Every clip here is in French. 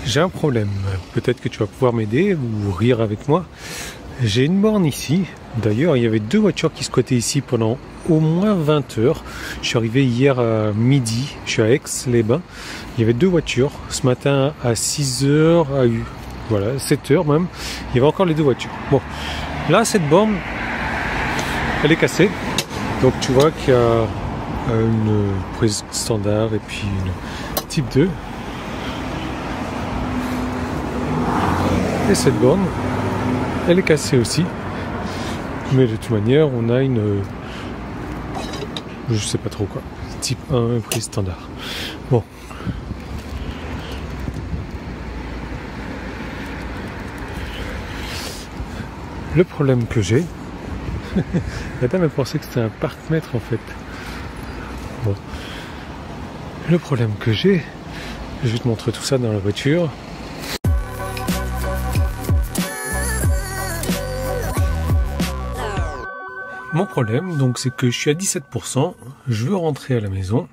J'ai un problème, peut-être que tu vas pouvoir m'aider ou rire avec moi. J'ai une borne ici, d'ailleurs il y avait 2 voitures qui squattaient ici pendant au moins 20 heures. Je suis arrivé hier à midi, je suis à Aix-les-Bains. Il y avait 2 voitures, ce matin à 6 heures, à voilà, 7 heures même, il y avait encore les 2 voitures. Bon, là cette borne, elle est cassée, donc tu vois qu'il y a une prise standard et puis une type 2. Et cette borne, elle est cassée aussi. Mais de toute manière, on a une... je sais pas trop quoi. Type 1, prise standard. Bon. Le problème que j'ai... la dame, elle pensait que c'était un parc-mètre en fait. Bon. Le problème que j'ai... je vais te montrer tout ça dans la voiture. Mon problème, donc, c'est que je suis à 17%, je veux rentrer à la maison,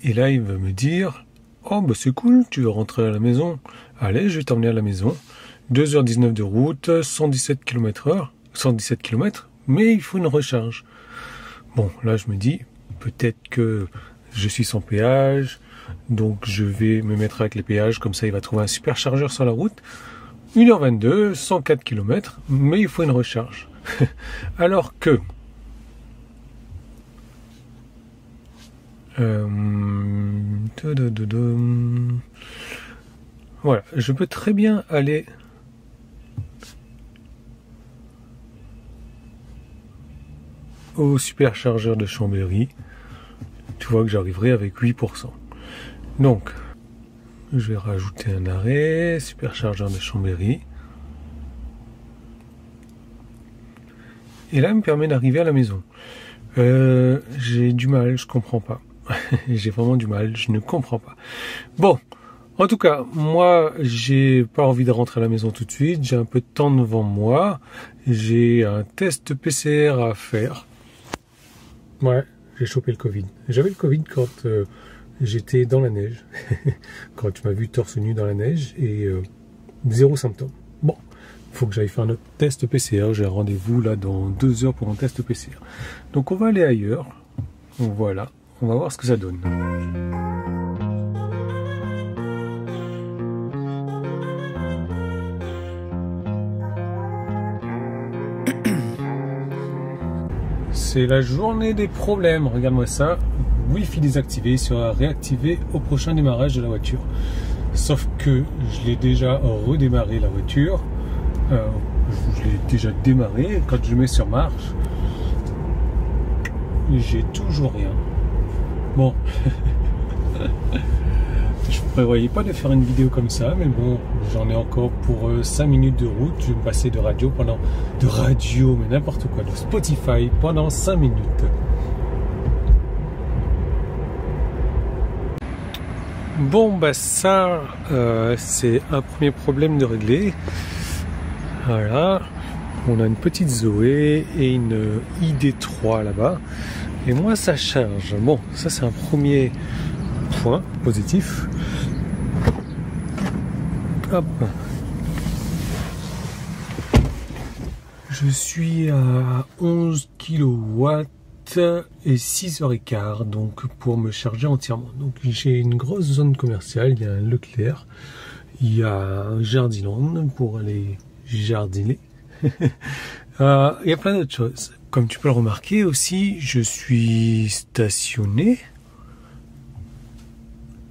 et là, il va me dire, oh, bah, c'est cool, tu veux rentrer à la maison, allez, je vais t'emmener à la maison, 2h19 de route, 117 km/h, 117 km, mais il faut une recharge. Bon, là, je me dis, peut-être que je suis sans péage, donc je vais me mettre avec les péages, comme ça, il va trouver un super chargeur sur la route, 1h22, 104 km, mais il faut une recharge. Alors que voilà, je peux très bien aller au superchargeur de Chambéry. Tu vois que j'arriverai avec 8%. Donc, je vais rajouter un arrêt, superchargeur de Chambéry. Et là, il me permet d'arriver à la maison. J'ai du mal, je comprends pas. J'ai vraiment du mal, je ne comprends pas. Bon, en tout cas, moi, j'ai pas envie de rentrer à la maison tout de suite. J'ai un peu de temps devant moi. J'ai un test PCR à faire. Ouais, j'ai chopé le Covid. J'avais le Covid quand j'étais dans la neige. Quand tu m'as vu torse nu dans la neige et 0 symptômes. Bon. Il faut que j'aille faire un autre test PCR. J'ai un rendez-vous là dans 2 heures pour un test PCR. Donc on va aller ailleurs. Voilà. On va voir ce que ça donne. C'est la journée des problèmes. Regarde-moi ça. Wi-Fi désactivé sera réactivé au prochain démarrage de la voiture. Sauf que je l'ai déjà redémarré la voiture. Je l'ai déjà démarré. Quand je mets sur marche, j'ai toujours rien. Bon, je prévoyais pas de faire une vidéo comme ça, mais bon, j'en ai encore pour 5 minutes de route. Je vais me passer de radio mais n'importe quoi, de Spotify pendant 5 minutes. Bon, bah ça, c'est un premier problème de régler. Voilà, on a une petite Zoé et une ID3 là-bas. Et moi, ça charge. Bon, ça c'est un premier point positif. Hop. Je suis à 11 kW et 6h15 donc pour me charger entièrement. Donc j'ai une grosse zone commerciale, il y a un Leclerc, il y a un Jardiland pour aller jardiner. Il y a plein d'autres choses. Comme tu peux le remarquer aussi, je suis stationné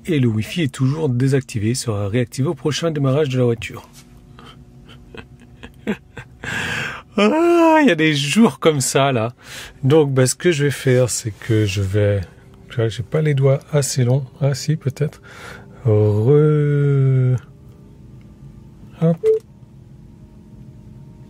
et le Wi-Fi est toujours désactivé, sera réactivé au prochain démarrage de la voiture. Ah, il y a des jours comme ça là. Donc ce que je vais faire, c'est que je vais... J'ai pas les doigts assez longs. Ah si, peut-être. Hop.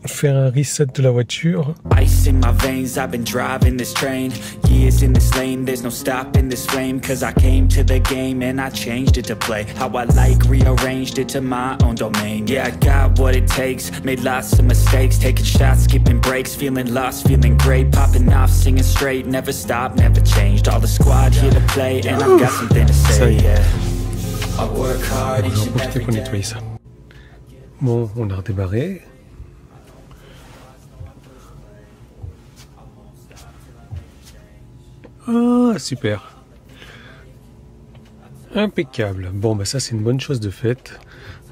Faire un reset de la voiture. Ice in my veins, I've been driving this train. Years in this lane, there's no stopping this flame. Cause I came to the game and I changed it to play how I like, rearranged it to my own domain. Yeah, I got what it takes, made lots of mistakes, taking shots, skipping breaks, feeling lost, feeling great, popping off, singing straight, never stopped, never changed. All the squad here to play and I've got something to say, yeah. Je vais en profiter pour nettoyer ça. Bon, on a redémarré. Ah, super. Impeccable. Bon, bah ça c'est une bonne chose de faite.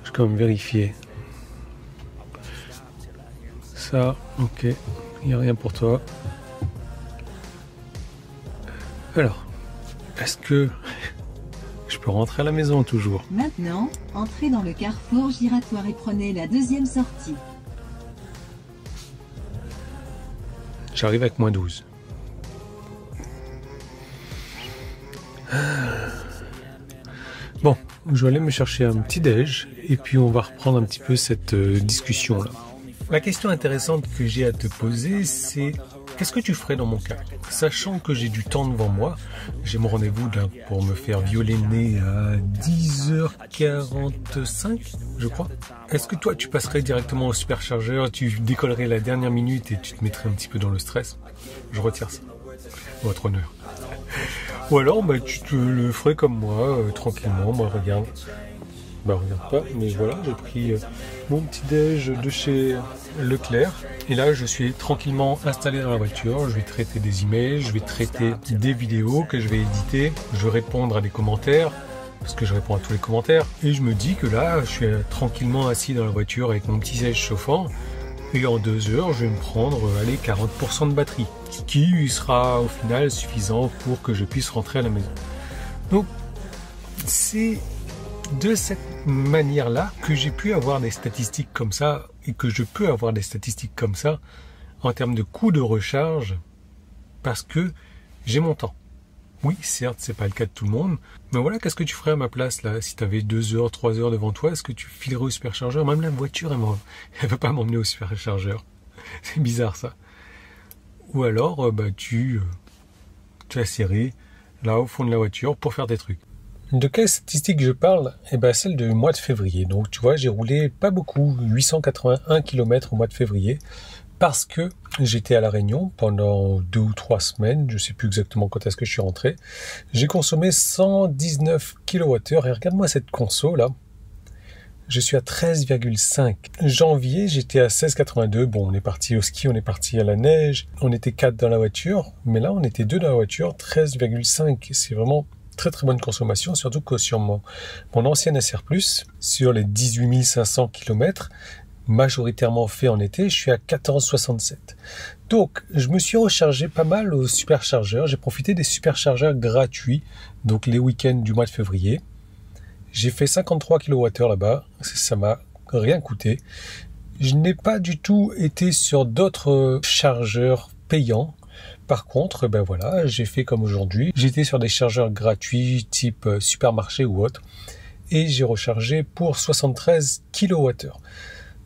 Je vais quand même vérifier. Ça, ok. Il n'y a rien pour toi. Alors, est-ce que je peux rentrer à la maison toujours? Maintenant, entrez dans le carrefour giratoire et prenez la deuxième sortie. J'arrive avec moins 12. Bon, je vais aller me chercher un petit déj et puis on va reprendre un petit peu cette discussion là. La question intéressante que j'ai à te poser, c'est qu'est-ce que tu ferais dans mon cas? Sachant que j'ai du temps devant moi, j'ai mon rendez-vous là pour me faire violer le nez à 10h45, je crois. Est-ce que toi tu passerais directement au superchargeur, tu décollerais la dernière minute et tu te mettrais un petit peu dans le stress? Je retire ça. Votre honneur. Ou alors bah, tu te le ferais comme moi, tranquillement, moi regarde. Bah regarde pas, mais voilà, j'ai pris mon petit déj de chez Leclerc. Et là, je suis tranquillement installé dans la voiture. Je vais traiter des emails, je vais traiter des vidéos que je vais éditer. Je vais répondre à des commentaires, parce que je réponds à tous les commentaires. Et je me dis que là, je suis tranquillement assis dans la voiture avec mon petit siège chauffant. Et en 2 heures, je vais me prendre, allez, 40% de batterie. Ce qui sera au final suffisant pour que je puisse rentrer à la maison. Donc, c'est de cette manière-là que j'ai pu avoir des statistiques comme ça et que je peux avoir des statistiques comme ça en termes de coût de recharge parce que j'ai mon temps. Oui, certes, c'est pas le cas de tout le monde, mais voilà, qu'est-ce que tu ferais à ma place là si tu avais 2 heures, 3 heures devant toi? Est-ce que tu filerais au superchargeur? Même la voiture, elle veut pas m'emmener au superchargeur. C'est bizarre ça. Ou alors, bah tu assieds là au fond de la voiture pour faire des trucs. De quelle statistique je parle? Eh ben celle du mois de février. Donc tu vois, j'ai roulé pas beaucoup, 881 km au mois de février, parce que j'étais à La Réunion pendant 2 ou 3 semaines, je sais plus exactement quand est-ce que je suis rentré. J'ai consommé 119 kWh et regarde-moi cette conso là. Je suis à 13,5. Janvier, j'étais à 16,82. Bon, on est parti au ski, on est parti à la neige. On était 4 dans la voiture, mais là on était 2 dans la voiture, 13,5. C'est vraiment très très bonne consommation, surtout que sur mon ancienne SR+, sur les 18 500 km, majoritairement fait en été, je suis à 14,67. Donc, je me suis rechargé pas mal au superchargeur. J'ai profité des superchargeurs gratuits, donc les week-ends du mois de février. J'ai fait 53 kWh là-bas, ça m'a rien coûté. Je n'ai pas du tout été sur d'autres chargeurs payants. Par contre, ben voilà, j'ai fait comme aujourd'hui. J'étais sur des chargeurs gratuits type supermarché ou autre. Et j'ai rechargé pour 73 kWh.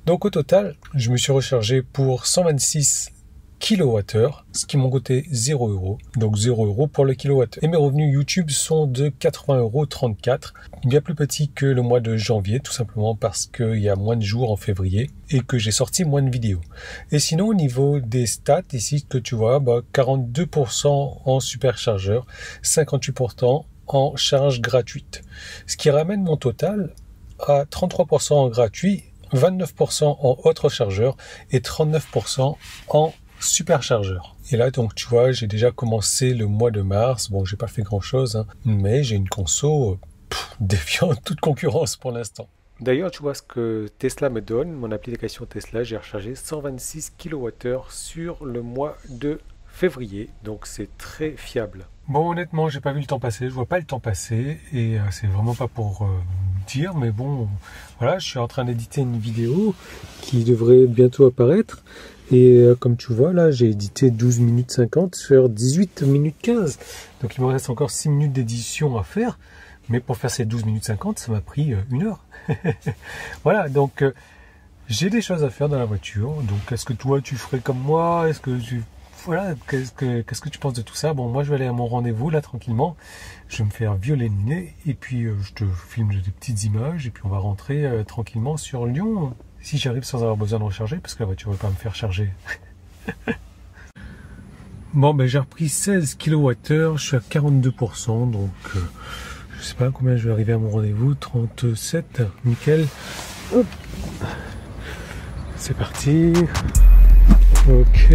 Donc au total, je me suis rechargé pour 126 kWh, ce qui m'ont coûté 0 €. Donc 0 € pour le kilowattheure. Et mes revenus YouTube sont de 80,34 €. Bien plus petit que le mois de janvier, tout simplement parce qu'il y a moins de jours en février et que j'ai sorti moins de vidéos. Et sinon, au niveau des stats, ici que tu vois, 42% en superchargeur, 58% en charge gratuite. Ce qui ramène mon total à 33% en gratuit, 29% en autre chargeur et 39% en superchargeur. Et là, donc, tu vois, j'ai déjà commencé le mois de mars. Bon, j'ai pas fait grand chose, mais j'ai une conso défiant toute concurrence pour l'instant. D'ailleurs, tu vois ce que Tesla me donne, mon application Tesla, j'ai rechargé 126 kWh sur le mois de février, donc c'est très fiable. Bon, honnêtement, j'ai pas vu le temps passer, je vois pas le temps passer, et c'est vraiment pas pour dire, mais bon, voilà, je suis en train d'éditer une vidéo qui devrait bientôt apparaître, et comme tu vois, là, j'ai édité 12 minutes 50 sur 18 minutes 15, donc il me reste encore 6 minutes d'édition à faire, mais pour faire ces 12 minutes 50, ça m'a pris 1 heure. Voilà, donc j'ai des choses à faire dans la voiture, donc est-ce que toi, tu ferais comme moi? Est-ce que tu... Voilà, qu'est-ce que tu penses de tout ça? Bon, moi, je vais aller à mon rendez-vous, là, tranquillement. Je vais me faire violer le nez, et puis je te filme des petites images, et puis on va rentrer tranquillement sur Lyon, si j'arrive sans avoir besoin de recharger, parce que la voiture ne va pas me faire charger. Bon, ben j'ai repris 16 kWh, je suis à 42%, donc Je sais pas combien je vais arriver à mon rendez-vous. 37, nickel. Hop. C'est parti. Ok.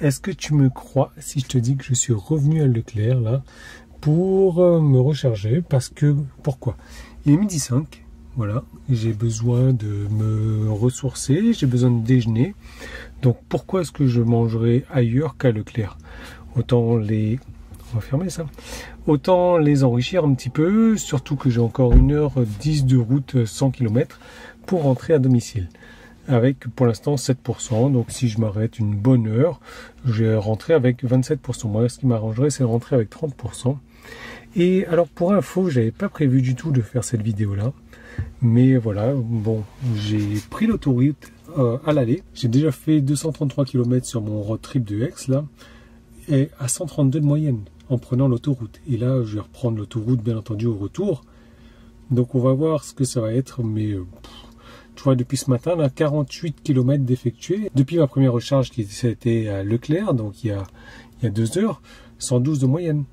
Est-ce que tu me crois si je te dis que je suis revenu à Leclerc là pour me recharger? Parce que, pourquoi? Il est 12h05, voilà, j'ai besoin de me ressourcer, j'ai besoin de déjeuner. Donc pourquoi est-ce que je mangerai ailleurs qu'à Leclerc? Autant les... On va fermer ça. Autant les enrichir un petit peu, surtout que j'ai encore 1h10 de route 100 km pour rentrer à domicile. Avec pour l'instant 7%, donc si je m'arrête une bonne heure, je vais rentrer avec 27%. Moi, ce qui m'arrangerait, c'est de rentrer avec 30%. Et alors pour info, j'avais pas prévu du tout de faire cette vidéo-là. Mais voilà, bon, j'ai pris l'autoroute à l'aller. J'ai déjà fait 233 km sur mon road trip de Aix, là, et à 132 de moyenne, en prenant l'autoroute. Et là, je vais reprendre l'autoroute, bien entendu, au retour. Donc on va voir ce que ça va être, mais... tu vois, depuis ce matin, là, 48 km d'effectués. Depuis ma première recharge qui était à Leclerc, donc il y a 2 heures, 112 de moyenne.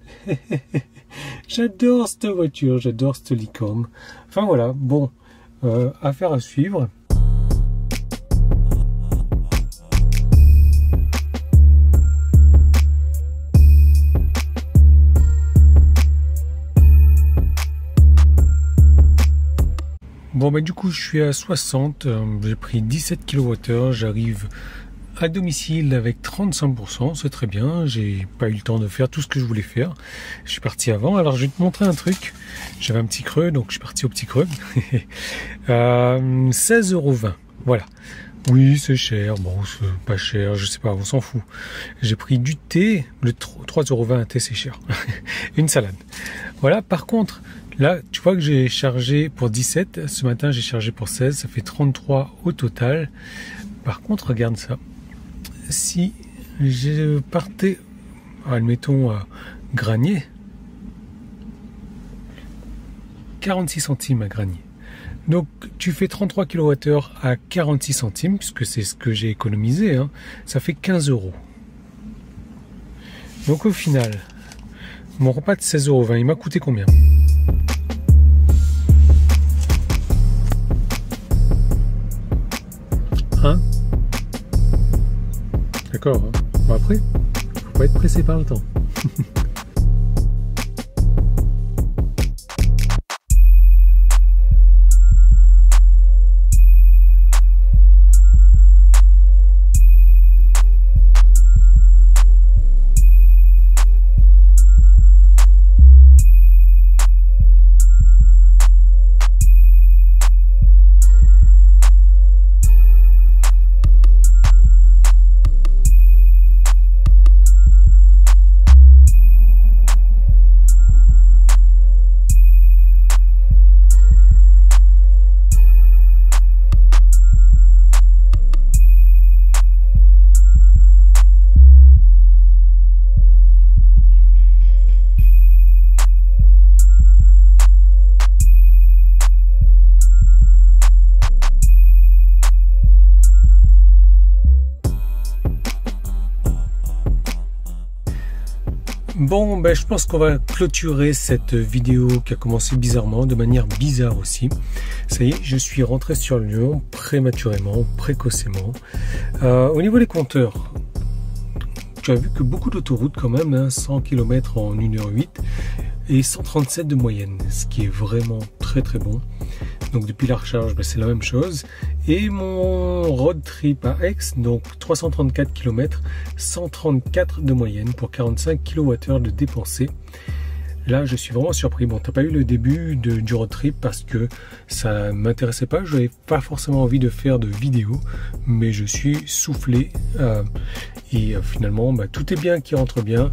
J'adore cette voiture, j'adore cette licorne. Enfin voilà, bon, affaire à suivre. Bon bah du coup je suis à 60, j'ai pris 17 kWh, j'arrive à domicile avec 35%, c'est très bien, j'ai pas eu le temps de faire tout ce que je voulais faire, je suis parti avant. Alors je vais te montrer un truc, j'avais un petit creux donc je suis parti au petit creux, 16,20 €, voilà. Oui c'est cher, bon c'est pas cher, je sais pas, on s'en fout. J'ai pris du thé, le 3,20 € un thé c'est cher, une salade. Voilà, par contre, là, tu vois que j'ai chargé pour 17, ce matin j'ai chargé pour 16, ça fait 33 au total. Par contre, regarde ça. Si je partais, admettons, à Granier, 46 centimes à Granier. Donc, tu fais 33 kWh à 46 centimes, puisque c'est ce que j'ai économisé, hein, ça fait 15 €. Donc, au final, mon repas de 16,20 €, il m'a coûté combien ? Hein? D'accord, hein. Bon, après, faut pas être pressé par le temps. Bon, ben, je pense qu'on va clôturer cette vidéo qui a commencé bizarrement, de manière bizarre aussi. Ça y est, je suis rentré sur Lyon prématurément, précocement. Au niveau des compteurs, tu as vu que beaucoup d'autoroutes quand même, hein, 100 km en 1h08 et 137 de moyenne, ce qui est vraiment très très bon. Donc depuis la recharge, ben, c'est la même chose. Et mon road trip à Aix, donc 334 km, 134 de moyenne pour 45 kWh de dépensé. Là, je suis vraiment surpris. Bon, t'as pas eu le début du road trip parce que ça m'intéressait pas. Je n'avais pas forcément envie de faire de vidéo, mais je suis soufflé. Et finalement, bah, tout est bien qui rentre bien.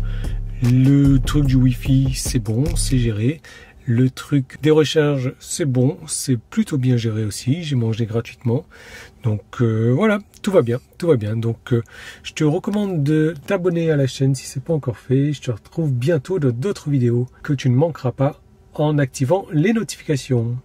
Le truc du Wi-Fi, c'est bon, c'est géré. Le truc des recharges, c'est bon, c'est plutôt bien géré aussi. J'ai mangé gratuitement. Donc voilà, tout va bien, tout va bien. Donc je te recommande de t'abonner à la chaîne si ce n'est pas encore fait. Je te retrouve bientôt dans d'autres vidéos que tu ne manqueras pas en activant les notifications.